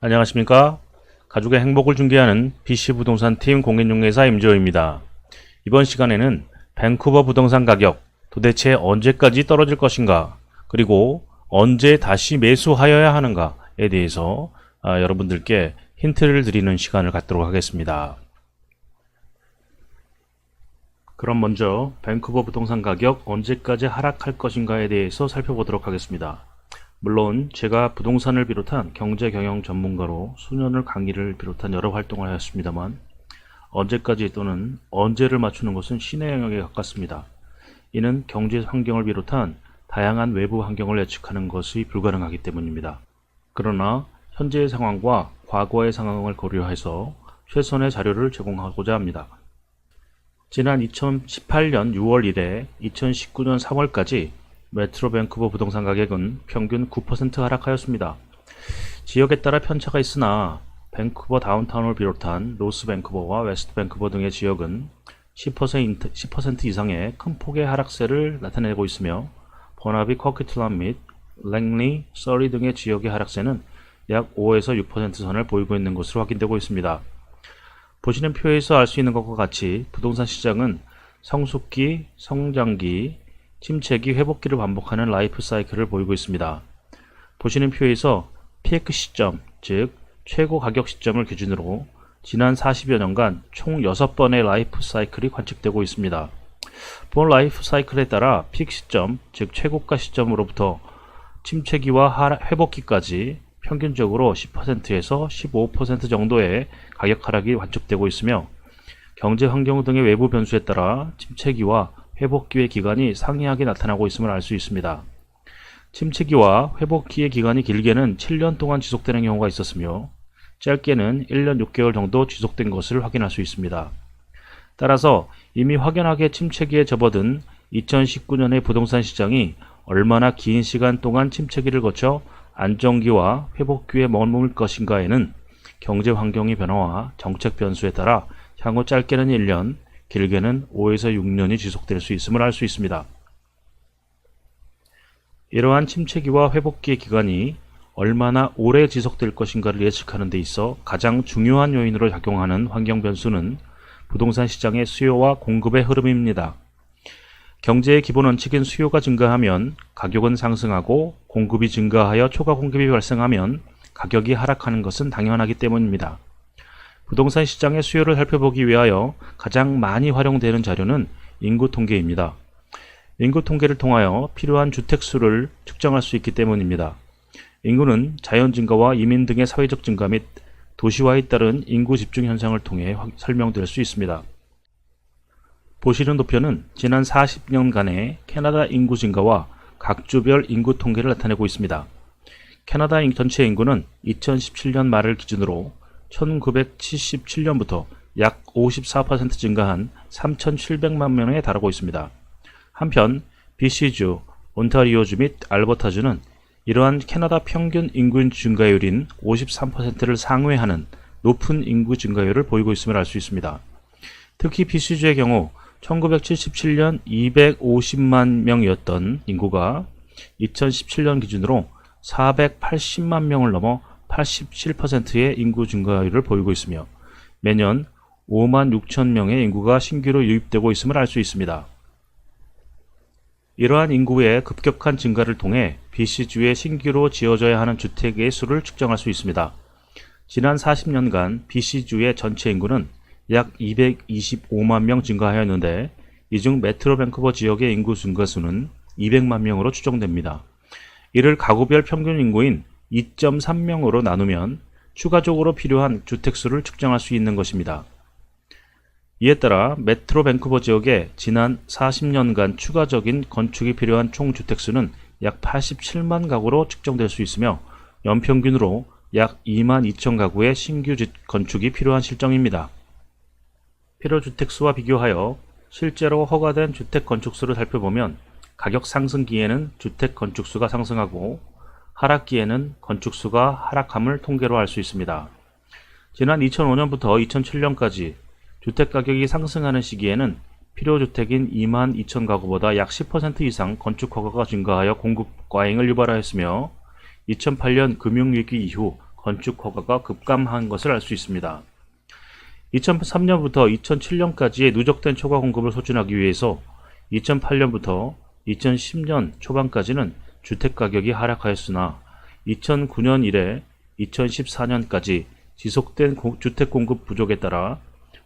안녕하십니까? 가족의 행복을 중개하는 BC부동산팀 공인중개사 임지호입니다. 이번 시간에는 밴쿠버 부동산 가격 도대체 언제까지 떨어질 것인가, 그리고 언제 다시 매수하여야 하는가에 대해서 여러분들께 힌트를 드리는 시간을 갖도록 하겠습니다. 그럼 먼저 밴쿠버 부동산 가격 언제까지 하락할 것인가에 대해서 살펴보도록 하겠습니다. 물론 제가 부동산을 비롯한 경제 경영 전문가로 수년을 강의를 비롯한 여러 활동을 하였습니다만, 언제까지 또는 언제를 맞추는 것은 신의 영역에 가깝습니다. 이는 경제 환경을 비롯한 다양한 외부 환경을 예측하는 것이 불가능하기 때문입니다. 그러나 현재의 상황과 과거의 상황을 고려해서 최선의 자료를 제공하고자 합니다. 지난 2018년 6월 이래 2019년 3월까지 메트로 밴쿠버 부동산 가격은 평균 9% 하락하였습니다. 지역에 따라 편차가 있으나 밴쿠버 다운타운을 비롯한 로스 밴쿠버와 웨스트 밴쿠버 등의 지역은 10% 이상의 큰 폭의 하락세를 나타내고 있으며, 버나비, 커키틀란 및 랭리, 서리 등의 지역의 하락세는 약 5에서 6% 선을 보이고 있는 것으로 확인되고 있습니다. 보시는 표에서 알 수 있는 것과 같이 부동산 시장은 성숙기, 성장기, 침체기, 회복기를 반복하는 라이프 사이클을 보이고 있습니다. 보시는 표에서 피크 시점, 즉 최고 가격 시점을 기준으로 지난 40여 년간 총 6번의 라이프 사이클이 관측되고 있습니다. 본 라이프 사이클에 따라 피크 시점, 즉 최고가 시점으로부터 침체기와 회복기까지 평균적으로 10%에서 15% 정도의 가격 하락이 관측되고 있으며, 경제 환경 등의 외부 변수에 따라 침체기와 회복기의 기간이 상이하게 나타나고 있음을 알 수 있습니다. 침체기와 회복기의 기간이 길게는 7년 동안 지속되는 경우가 있었으며, 짧게는 1년 6개월 정도 지속된 것을 확인할 수 있습니다. 따라서 이미 확연하게 침체기에 접어든 2019년의 부동산 시장이 얼마나 긴 시간 동안 침체기를 거쳐 안정기와 회복기에 머물 것인가에는 경제 환경의 변화와 정책 변수에 따라 향후 짧게는 1년, 길게는 5에서 6년이 지속될 수 있음을 알 수 있습니다. 이러한 침체기와 회복기의 기간이 얼마나 오래 지속될 것인가를 예측하는 데 있어 가장 중요한 요인으로 작용하는 환경 변수는 부동산 시장의 수요와 공급의 흐름입니다. 경제의 기본 원칙인 수요가 증가하면 가격은 상승하고, 공급이 증가하여 초과 공급이 발생하면 가격이 하락하는 것은 당연하기 때문입니다. 부동산 시장의 수요를 살펴보기 위하여 가장 많이 활용되는 자료는 인구 통계입니다. 인구 통계를 통하여 필요한 주택 수를 측정할 수 있기 때문입니다. 인구는 자연 증가와 이민 등의 사회적 증가 및 도시화에 따른 인구 집중 현상을 통해 설명될 수 있습니다. 보시는 도표는 지난 40년간의 캐나다 인구 증가와 각 주별 인구 통계를 나타내고 있습니다. 캐나다 전체 인구는 2017년 말을 기준으로 1977년부터 약 54% 증가한 3,700만 명에 달하고 있습니다. 한편 BC주, 온타리오주 및 알버타주는 이러한 캐나다 평균 인구 증가율인 53%를 상회하는 높은 인구 증가율을 보이고 있음을 알 수 있습니다. 특히 BC주의 경우 1977년 250만 명이었던 인구가 2017년 기준으로 480만 명을 넘어 87%의 인구 증가율을 보이고 있으며, 매년 5만 6천 명의 인구가 신규로 유입되고 있음을 알 수 있습니다. 이러한 인구의 급격한 증가를 통해 BC주에 신규로 지어져야 하는 주택의 수를 측정할 수 있습니다. 지난 40년간 BC주의 전체 인구는 약 225만 명 증가하였는데, 이 중 메트로 밴쿠버 지역의 인구 증가수는 200만 명으로 추정됩니다. 이를 가구별 평균 인구인 2.3명으로 나누면 추가적으로 필요한 주택수를 측정할 수 있는 것입니다. 이에 따라 메트로 밴쿠버 지역의 지난 40년간 추가적인 건축이 필요한 총 주택수는 약 87만 가구로 측정될 수 있으며, 연평균으로 약 2만 2천 가구의 신규 건축이 필요한 실정입니다. 필요주택수와 비교하여 실제로 허가된 주택 건축수를 살펴보면, 가격 상승기에는 주택 건축수가 상승하고 하락기에는 건축수가 하락함을 통계로 알 수 있습니다. 지난 2005년부터 2007년까지 주택가격이 상승하는 시기에는 필요주택인 2만 2천 가구보다 약 10% 이상 건축허가가 증가하여 공급 과잉을 유발하였으며, 2008년 금융위기 이후 건축 허가가 급감한 것을 알 수 있습니다. 2003년부터 2007년까지의 누적된 초과 공급을 소진하기 위해서 2008년부터 2010년 초반까지는 주택가격이 하락하였으나 2009년 이래 2014년까지 지속된 주택 공급 부족에 따라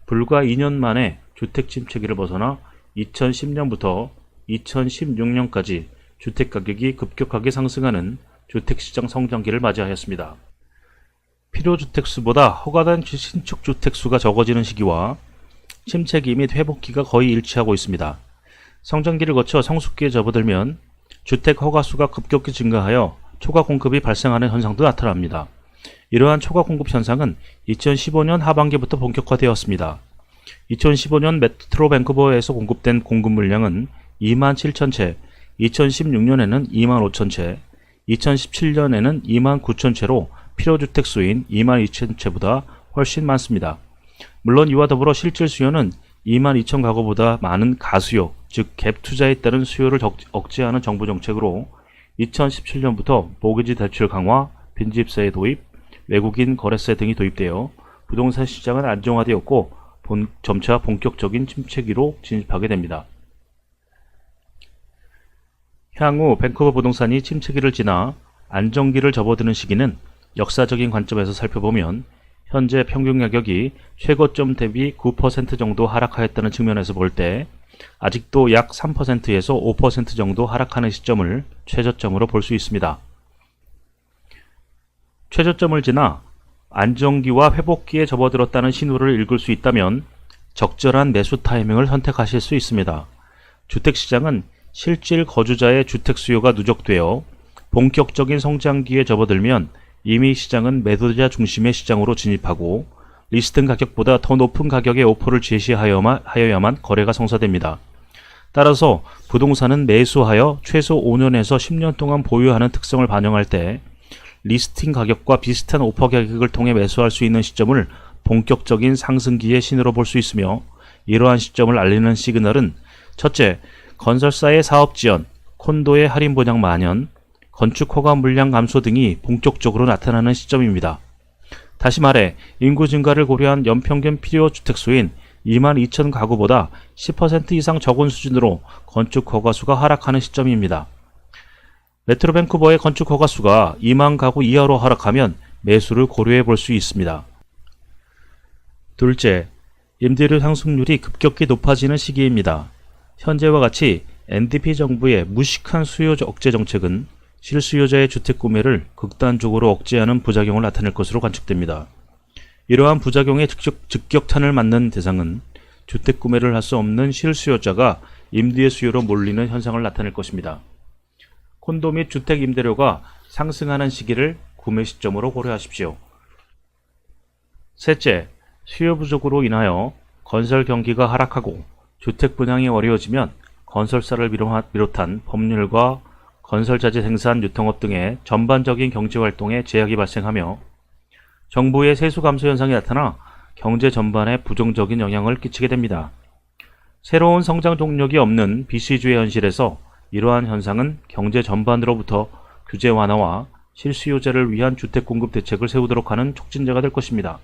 불과 2년 만에 주택 침체기를 벗어나 2010년부터 2016년까지 주택가격이 급격하게 상승하는 주택시장 성장기를 맞이하였습니다. 필요주택수보다 허가된 신축주택수가 적어지는 시기와 침체기 및 회복기가 거의 일치하고 있습니다. 성장기를 거쳐 성숙기에 접어들면 주택 허가수가 급격히 증가하여 초과 공급이 발생하는 현상도 나타납니다. 이러한 초과 공급 현상은 2015년 하반기부터 본격화되었습니다. 2015년 메트로 밴쿠버에서 공급된 공급 물량은 27,000채, 2016년에는 25,000채, 2017년에는 29,000채로 필요주택 수인 22,000채보다 훨씬 많습니다. 물론 이와 더불어 실질 수요는 22,000가구보다 많은 가수요, 즉 갭 투자에 따른 수요를 억제하는 정부 정책으로 2017년부터 모기지 대출 강화, 빈집세 도입, 외국인 거래세 등이 도입되어 부동산 시장은 안정화되었고 점차 본격적인 침체기로 진입하게 됩니다. 향후 밴쿠버 부동산이 침체기를 지나 안정기를 접어드는 시기는 역사적인 관점에서 살펴보면 현재 평균 가격이 최고점 대비 9% 정도 하락하였다는 측면에서 볼 때 아직도 약 3%에서 5% 정도 하락하는 시점을 최저점으로 볼 수 있습니다. 최저점을 지나 안정기와 회복기에 접어들었다는 신호를 읽을 수 있다면 적절한 매수 타이밍을 선택하실 수 있습니다. 주택시장은 실질 거주자의 주택 수요가 누적되어 본격적인 성장기에 접어들면 이미 시장은 매도자 중심의 시장으로 진입하고 리스팅 가격보다 더 높은 가격의 오퍼를 제시하여야만 거래가 성사됩니다. 따라서 부동산은 매수하여 최소 5년에서 10년 동안 보유하는 특성을 반영할 때 리스팅 가격과 비슷한 오퍼 가격을 통해 매수할 수 있는 시점을 본격적인 상승기의 신호로 볼 수 있으며, 이러한 시점을 알리는 시그널은 첫째, 건설사의 사업 지연, 콘도의 할인 보장 만연, 건축 허가 물량 감소 등이 본격적으로 나타나는 시점입니다. 다시 말해 인구 증가를 고려한 연평균 필요 주택수인 22,000가구보다 10% 이상 적은 수준으로 건축 허가수가 하락하는 시점입니다. 메트로 밴쿠버의 건축 허가수가 2만 가구 이하로 하락하면 매수를 고려해 볼 수 있습니다. 둘째, 임대료 상승률이 급격히 높아지는 시기입니다. 현재와 같이 NDP 정부의 무식한 수요 억제 정책은 실수요자의 주택 구매를 극단적으로 억제하는 부작용을 나타낼 것으로 관측됩니다. 이러한 부작용의 직격탄을 맞는 대상은 주택 구매를 할 수 없는 실수요자가 임대의 수요로 몰리는 현상을 나타낼 것입니다. 콘도 및 주택 임대료가 상승하는 시기를 구매 시점으로 고려하십시오. 셋째, 수요 부족으로 인하여 건설 경기가 하락하고 주택 분양이 어려워지면 건설사를 비롯한 법률과 건설자재 생산 유통업 등의 전반적인 경제활동에 제약이 발생하며 정부의 세수 감소 현상이 나타나 경제 전반에 부정적인 영향을 끼치게 됩니다. 새로운 성장 동력이 없는 BC주의 현실에서 이러한 현상은 경제 전반으로부터 규제 완화와 실수요자를 위한 주택 공급 대책을 세우도록 하는 촉진제가 될 것입니다.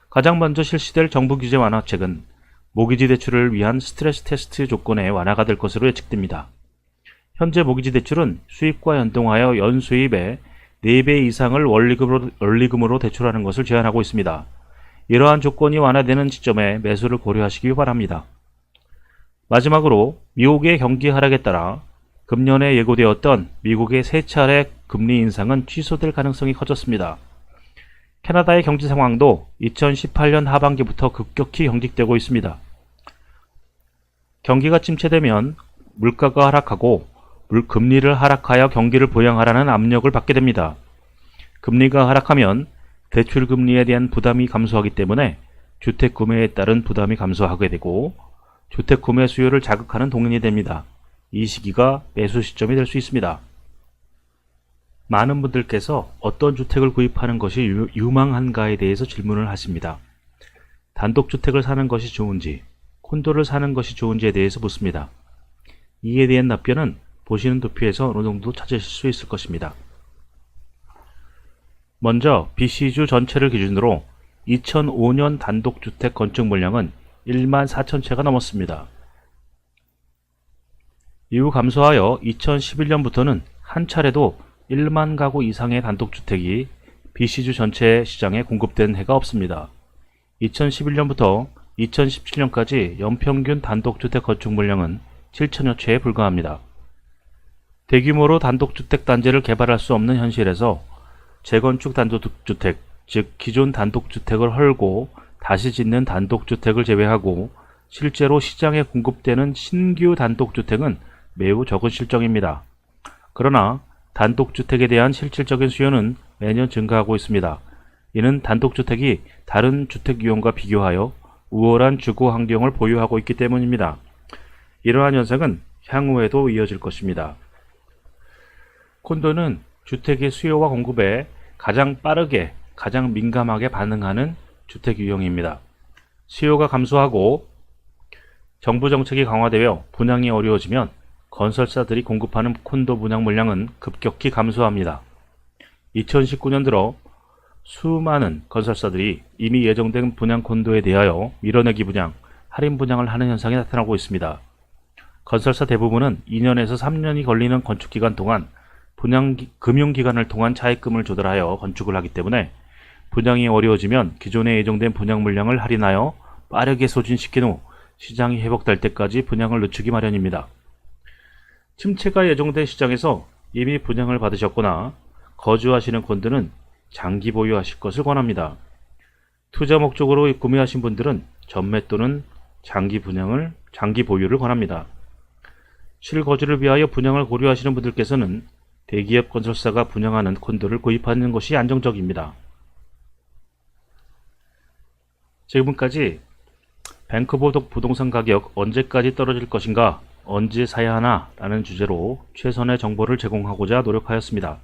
가장 먼저 실시될 정부 규제 완화책은 모기지 대출을 위한 스트레스 테스트 조건의 완화가 될 것으로 예측됩니다. 현재 모기지 대출은 수입과 연동하여 연수입의 4배 이상을 원리금으로 대출하는 것을 제한하고 있습니다. 이러한 조건이 완화되는 시점에 매수를 고려하시기 바랍니다. 마지막으로 미국의 경기 하락에 따라 금년에 예고되었던 미국의 3차례 금리 인상은 취소될 가능성이 커졌습니다. 캐나다의 경제 상황도 2018년 하반기부터 급격히 경직되고 있습니다. 경기가 침체되면 물가가 하락하고 금리를 하락하여 경기를 부양하라는 압력을 받게 됩니다. 금리가 하락하면 대출 금리에 대한 부담이 감소하기 때문에 주택 구매에 따른 부담이 감소하게 되고 주택 구매 수요를 자극하는 동인이 됩니다. 이 시기가 매수 시점이 될 수 있습니다. 많은 분들께서 어떤 주택을 구입하는 것이 유망한가에 대해서 질문을 하십니다. 단독주택을 사는 것이 좋은지, 콘도를 사는 것이 좋은지에 대해서 묻습니다. 이에 대한 답변은 보시는 도표에서 어느 정도 찾으실 수 있을 것입니다. 먼저 BC주 전체를 기준으로 2005년 단독주택 건축 물량은 1만 4천 채가 넘었습니다. 이후 감소하여 2011년부터는 한 차례도 1만 가구 이상의 단독주택이 BC주 전체 시장에 공급된 해가 없습니다. 2011년부터 2017년까지 연평균 단독주택 건축 물량은 7천여 채에 불과합니다. 대규모로 단독주택 단지를 개발할 수 없는 현실에서 재건축 단독주택, 즉 기존 단독주택을 헐고 다시 짓는 단독주택을 제외하고 실제로 시장에 공급되는 신규 단독주택은 매우 적은 실정입니다. 그러나 단독주택에 대한 실질적인 수요는 매년 증가하고 있습니다. 이는 단독주택이 다른 주택유형과 비교하여 우월한 주거 환경을 보유하고 있기 때문입니다. 이러한 현상은 향후에도 이어질 것입니다. 콘도는 주택의 수요와 공급에 가장 빠르게, 가장 민감하게 반응하는 주택 유형입니다. 수요가 감소하고 정부 정책이 강화되어 분양이 어려워지면 건설사들이 공급하는 콘도 분양 물량은 급격히 감소합니다. 2019년 들어 수많은 건설사들이 이미 예정된 분양 콘도에 대하여 밀어내기 분양, 할인 분양을 하는 현상이 나타나고 있습니다. 건설사 대부분은 2년에서 3년이 걸리는 건축기간 동안 금융기관을 통한 차입금을 조달하여 건축을 하기 때문에 분양이 어려워지면 기존에 예정된 분양 물량을 할인하여 빠르게 소진시킨 후 시장이 회복될 때까지 분양을 늦추기 마련입니다. 침체가 예정된 시장에서 이미 분양을 받으셨거나 거주하시는 콘도는 장기 보유하실 것을 권합니다. 투자 목적으로 구매하신 분들은 전매 또는 장기 보유를 권합니다. 실거주를 위하여 분양을 고려하시는 분들께서는 대기업 건설사가 분양하는 콘도를 구입하는 것이 안정적입니다. 지금까지 밴쿠버 부동산 가격 언제까지 떨어질 것인가, 언제 사야 하나 라는 주제로 최선의 정보를 제공하고자 노력하였습니다.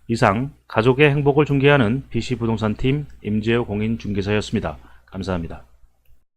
이상 가족의 행복을 중개하는 BC부동산팀 임재호 공인중개사였습니다. 감사합니다.